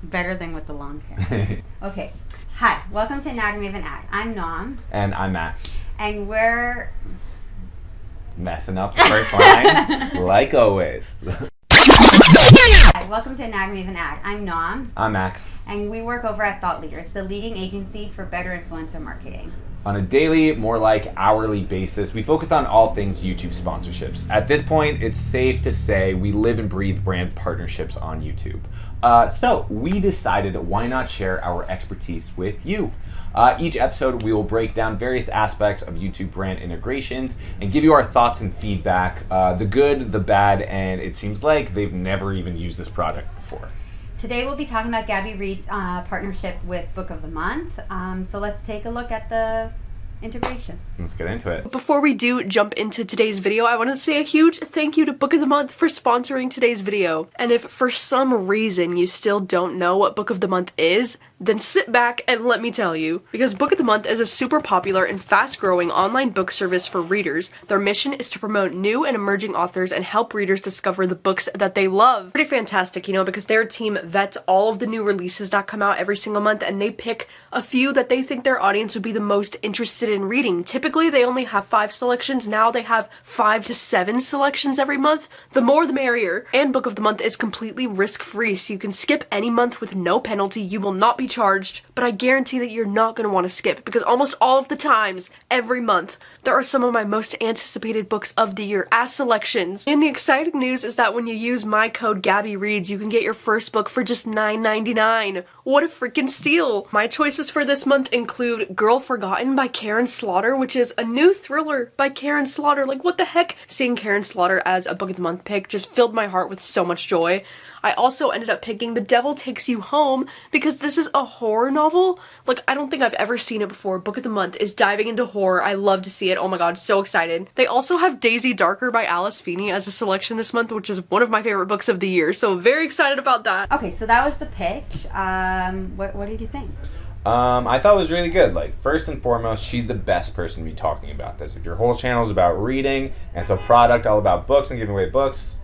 Better than with the long hair. Okay. Hi, welcome to Anatomy of an Ad. I'm Nom. And I'm Max. And we're... messing up the first line, like always. Hi, welcome to Anatomy of an Ad. I'm Nom. I'm Max. And we work over at Thought Leaders, the leading agency for better influencer marketing. On a daily, more like hourly basis, we focus on all things YouTube sponsorships. At this point, it's safe to say we live and breathe brand partnerships on YouTube. So we decided, why not share our expertise with you? Each episode, we will break down various aspects of YouTube brand integrations and give you our thoughts and feedback, the good, the bad, and it seems like they've never even used this product before. Today we'll be talking about Gabbyreads' partnership with Book of the Month. So let's take a look at the integration. Let's get into it. Before we do jump into today's video, I want to say a huge thank you to Book of the Month for sponsoring today's video. And if for some reason you still don't know what Book of the Month is, then sit back and let me tell you. Because Book of the Month is a super popular and fast-growing online book service for readers. Their mission is to promote new and emerging authors and help readers discover the books that they love. Pretty fantastic, you know, because their team vets all of the new releases that come out every single month, and they pick a few that they think their audience would be the most interested in reading. Typically, they only have 5 selections. Now they have 5 to 7 selections every month. The more the merrier. And Book of the Month is completely risk-free, so you can skip any month with no penalty. You will not be charged, but I guarantee that you're not going to want to skip, because almost all of the times, every month, there are some of my most anticipated books of the year as selections. And the exciting news is that when you use my code Gabbyreads, you can get your first book for just $9.99. What a freaking steal! My choices for this month include Girl Forgotten by Karen Slaughter, which is a new thriller by Karen Slaughter. Like, what the heck? Seeing Karen Slaughter as a Book of the Month pick just filled my heart with so much joy. I also ended up picking The Devil Takes You Home because this is a horror novel. Like, I don't think I've ever seen it before. Book of the Month is diving into horror. I love to see it. Oh my god, so excited. They also have Daisy Darker by Alice Feeney as a selection this month, which is one of my favorite books of the year, so very excited about that. Okay, so that was the pitch. What did you think? I thought it was really good. Like, first and foremost, she's the best person to be talking about this. If your whole channel is about reading and it's a product all about books and giving away books,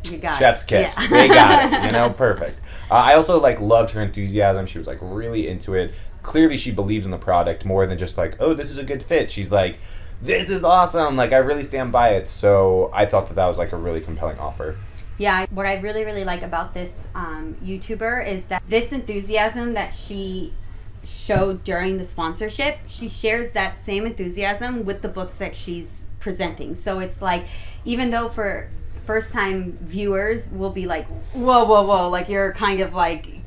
you got chef's it. kiss. Yeah. They got it, perfect. I also loved her enthusiasm. She was really into it. Clearly she believes in the product more than just oh, this is a good fit. She's like, this is awesome. I really stand by it. So I thought that was a really compelling offer. Yeah, what I really like about this YouTuber is that this enthusiasm that she showed during the sponsorship, she shares that same enthusiasm with the books that she's presenting. So it's even though for first-time viewers will be whoa, you're kind of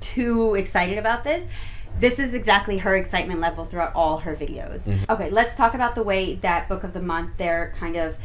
too excited about this. This is exactly her excitement level throughout all her videos. Mm-hmm. Okay, let's talk about the way that Book of the Month, their kind of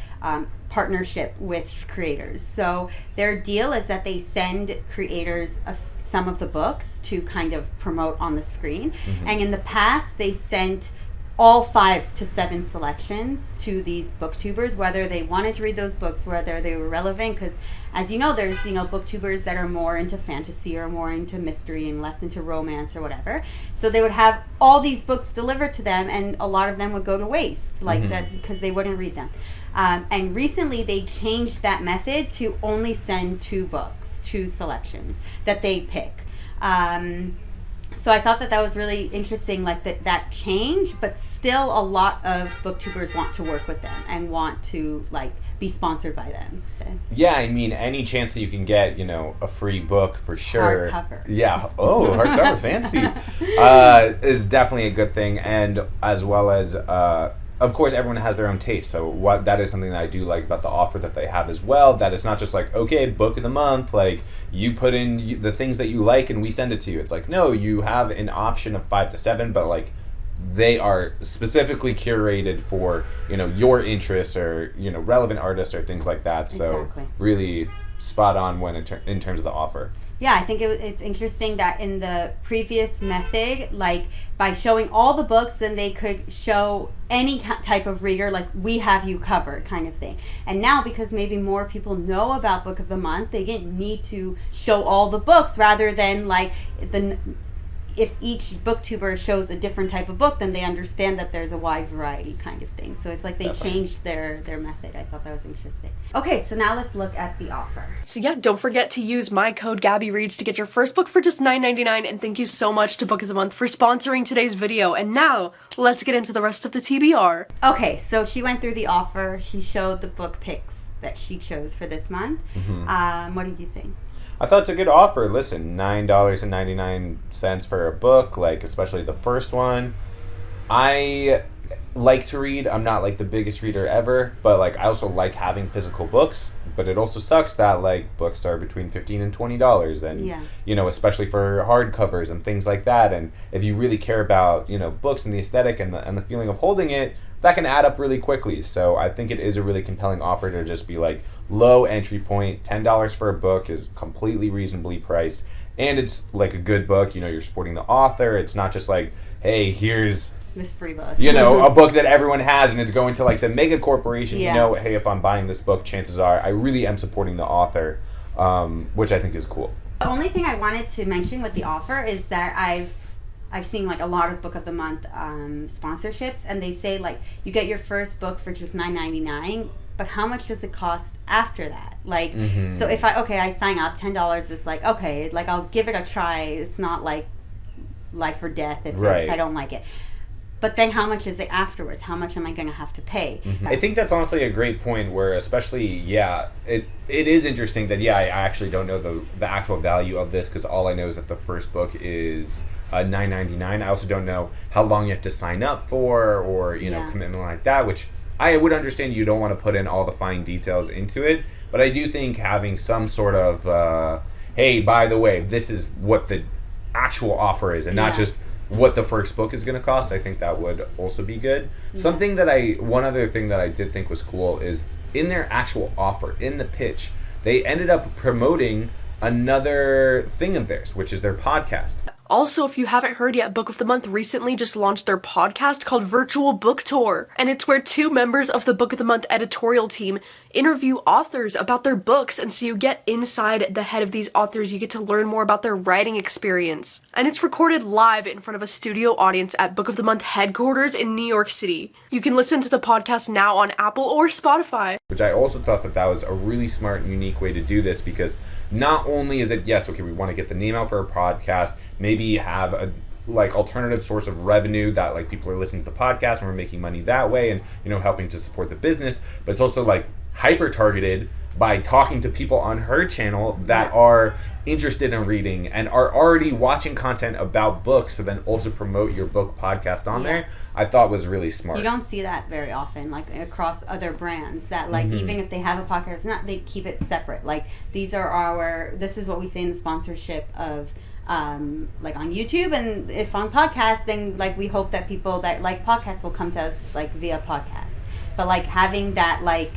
partnership with creators. So their deal is that they send creators some of the books to kind of promote on the screen. Mm-hmm. And in the past, they sent all 5 to 7 selections to these booktubers, whether they wanted to read those books, whether they were relevant, because as you know, there's booktubers that are more into fantasy or more into mystery and less into romance or whatever. So they would have all these books delivered to them, and a lot of them would go to waste that because they wouldn't read them. And recently they changed that method to only send 2 books, 2 selections that they pick. So I thought that was really interesting, that change, but still a lot of booktubers want to work with them and want to be sponsored by them. Yeah, I mean, any chance that you can get, a free book for sure. Hardcover. Yeah. Oh, hardcover, fancy. Is definitely a good thing, and as well as of course, everyone has their own taste, so that is something that I do like about the offer that they have as well, that it's not just okay, Book of the Month, you put in the things that you like and we send it to you. It's no, you have an option of 5 to 7, but they are specifically curated for, your interests or, relevant artists or things like that, so exactly. Really spot on when in terms of the offer. Yeah, I think it's interesting that in the previous method, by showing all the books, then they could show any type of reader, we have you covered kind of thing. And now, because maybe more people know about Book of the Month, they didn't need to show all the books, rather than if each booktuber shows a different type of book, then they understand that there's a wide variety kind of thing. So it's like they changed their method. I thought that was interesting. Okay, so now let's look at the offer. So yeah, don't forget to use my code Gabbyreads to get your first book for just $9.99, and thank you so much to Book of the Month for sponsoring today's video. And now, let's get into the rest of the TBR. Okay, so she went through the offer. She showed the book picks that she chose for this month. What did you think? I thought it's a good offer. Listen, $9.99 for a book, like especially the first one. I like to read. I'm not like the biggest reader ever, but like I also like having physical books. But it also sucks that like books are between $15 and $20, and you know, especially for hardcovers and things like that. And if you really care about, you know, books and the aesthetic and the feeling of holding it, that can add up really quickly. So I think it is a really compelling offer to just be like low entry point. $10 for a book is completely reasonably priced, and it's like a good book. You know, you're supporting the author. It's not just like, hey, here's this free book, you know, a book that everyone has, and it's going to like some mega corporation. You know, hey, if I'm buying this book, chances are I really am supporting the author, which I think is cool. The only thing I wanted to mention with the offer is that I've seen like a lot of Book of the Month sponsorships, and they say like you get your first book for just $9.99, but how much does it cost after that? Like, so if I sign up $10, it's like, okay, like I'll give it a try. It's not like life or death if I don't like it. But then how much is it afterwards? How much am I going to have to pay? I think that's honestly a great point where especially, it is interesting that, I actually don't know the actual value of this, because all I know is that the first book is $9.99. I also don't know how long you have to sign up for, or, you know, commitment like that, which I would understand you don't want to put in all the fine details into it. But I do think having some sort of, hey, by the way, this is what the actual offer is, and not just what the first book is going to cost. I think that would also be good. One other thing that I did think was cool is in their actual offer, in the pitch, they ended up promoting another thing of theirs, which is their podcast. Also, if you haven't heard yet, Book of the Month recently just launched their podcast called Virtual Book Tour. And it's where 2 members of the Book of the Month editorial team interview authors about their books. And so you get inside the head of these authors. You get to learn more about their writing experience. And it's recorded live in front of a studio audience at Book of the Month headquarters in New York City. You can listen to the podcast now on Apple or Spotify. Which I also thought that was a really smart and unique way to do this, because not only is it, we want to get the name out for a podcast, maybe have a like alternative source of revenue that like people are listening to the podcast and we're making money that way, and, you know, helping to support the business, but it's also like hyper targeted by talking to people on her channel that are interested in reading and are already watching content about books, so then also promote your book podcast on there. I thought was really smart. You don't see that very often, like across other brands, that like even if they have a podcast, they keep it separate. Like this is what we say in the sponsorship of like on YouTube, and if on podcasts, then like we hope that people that like podcasts will come to us like via podcasts. But like having that like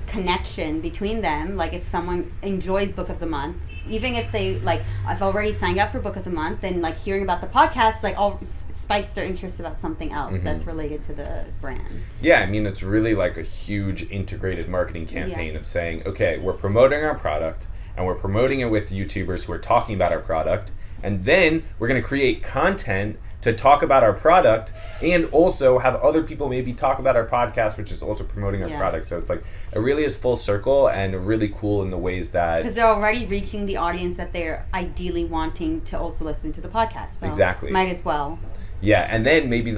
connection between them, like if someone enjoys Book of the Month, even if they like I've already signed up for Book of the Month, then like hearing about the podcast like all spikes their interest about something else that's related to the brand. I mean, it's really like a huge integrated marketing campaign of saying, okay, we're promoting our product and we're promoting it with YouTubers who are talking about our product, and then we're going to create content to talk about our product and also have other people maybe talk about our podcast, which is also promoting our product. So it's like, it really is full circle and really cool in the ways that... Because they're already reaching the audience that they're ideally wanting to also listen to the podcast. So exactly. Might as well. Yeah, and then maybe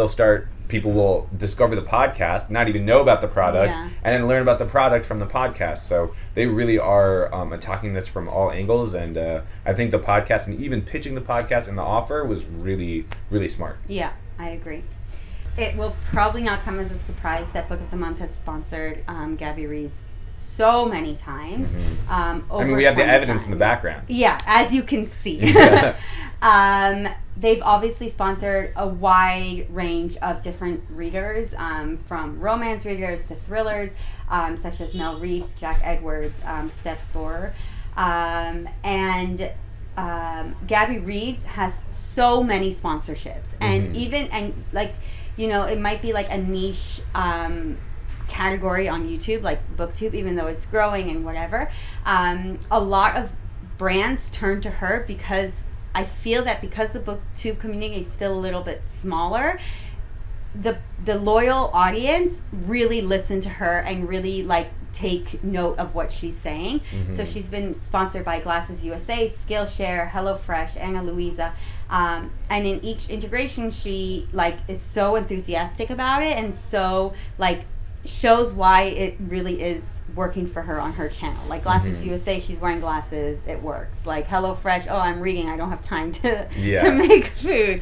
people will discover the podcast, not even know about the product, and then learn about the product from the podcast. So they really are attacking this from all angles, and I think the podcast and even pitching the podcast and the offer was really, really smart. Yeah, I agree. It will probably not come as a surprise that Book of the Month has sponsored Gabbyreads so many times. We have the evidence in the background. Yeah, as you can see. They've obviously sponsored a wide range of different readers, from romance readers to thrillers, such as Mel Reeves, Jack Edwards, Steph Bohr. And Gabbyreads has so many sponsorships. And it might be like a niche category on YouTube, like BookTube, even though it's growing and whatever. A lot of brands turn to her because I feel that because the booktube community is still a little bit smaller, the loyal audience really listen to her and really like take note of what she's saying. So she's been sponsored by Glasses USA, Skillshare, HelloFresh, Ana Luisa, and in each integration she like is so enthusiastic about it and so like shows why it really is working for her on her channel. Like Glasses USA, she's wearing glasses, it works. Like HelloFresh, oh, I'm reading, I don't have time to make food.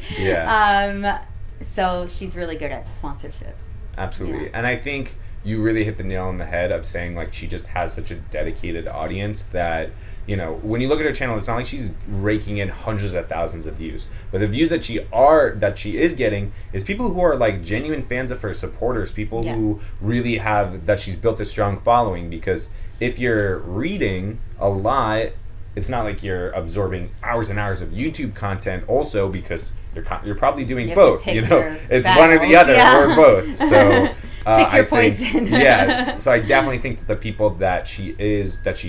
So she's really good at sponsorships. Absolutely. And I think you really hit the nail on the head of saying like she just has such a dedicated audience that, you know, when you look at her channel, it's not like she's raking in hundreds of thousands of views, but the views that she is getting is people who are like genuine fans of her, supporters, people who really have, that she's built a strong following. Because if you're reading a lot, it's not like you're absorbing hours and hours of YouTube content also, because you're probably doing both, you know, it's one or the other or both. So pick your poison. So I definitely think that the people that she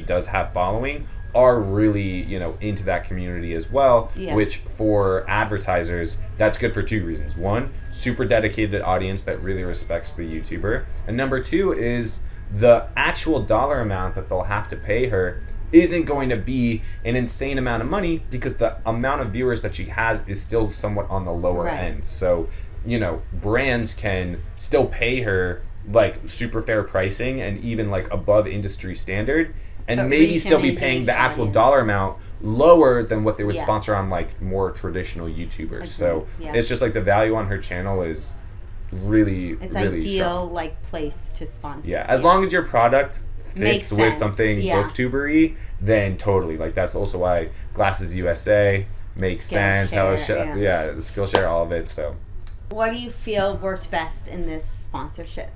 does have following are really, you know, into that community as well, which for advertisers, that's good for two reasons. One, super dedicated audience that really respects the YouTuber. And number two is the actual dollar amount that they'll have to pay her isn't going to be an insane amount of money, because the amount of viewers that she has is still somewhat on the lower end. So, you know, brands can still pay her like super fair pricing and even like above industry standard, and but maybe still be paying the actual dollar amount lower than what they would sponsor on like more traditional YouTubers. So it's just like the value on her channel is really, it's really ideal strong. Like place to sponsor. As long as your product fits with something booktubery, then totally. Like that's also why Glasses USA makes sense. Skillshare, all of it. So what do you feel worked best in this sponsorship?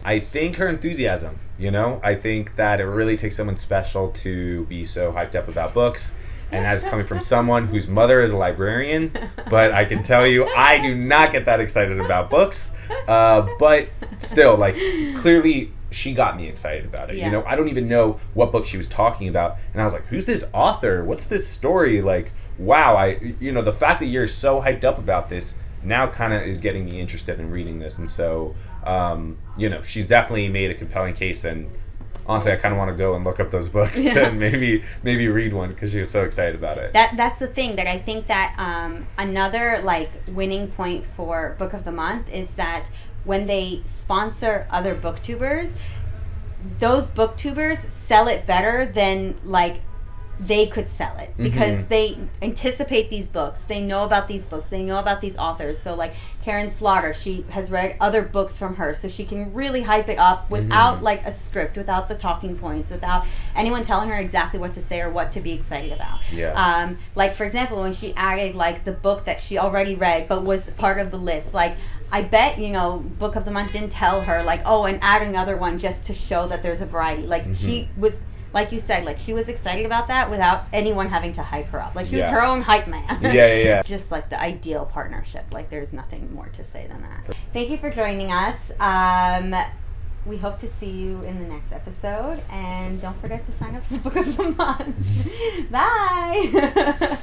I think her enthusiasm, you know, I think that it really takes someone special to be so hyped up about books. And that's coming from someone whose mother is a librarian, but I can tell you, I do not get that excited about books. But still, like, clearly she got me excited about it. You know, I don't even know what book she was talking about. And I was like, who's this author? What's this story? Like, wow, the fact that you're so hyped up about this now kind of is getting me interested in reading this. And so, you know, she's definitely made a compelling case, and honestly, I kind of want to go and look up those books and maybe read one, because she was so excited about it. That's the thing, that I think that another like winning point for Book of the Month is that when they sponsor other booktubers, those booktubers sell it better than like they could sell it, because they anticipate these books, they know about these books, they know about these authors. So like Karen Slaughter, she has read other books from her, so she can really hype it up without like a script, without the talking points, without anyone telling her exactly what to say or what to be excited about. Like for example, when she added like the book that she already read but was part of the list, like I bet, you know, Book of the Month didn't tell her like, oh, and add another one just to show that there's a variety. Like she was, like you said, like she was excited about that without anyone having to hype her up. Like she was her own hype man. Just like the ideal partnership. Like there's nothing more to say than that. Thank you for joining us. We hope to see you in the next episode. And don't forget to sign up for the Book of the Month. Bye.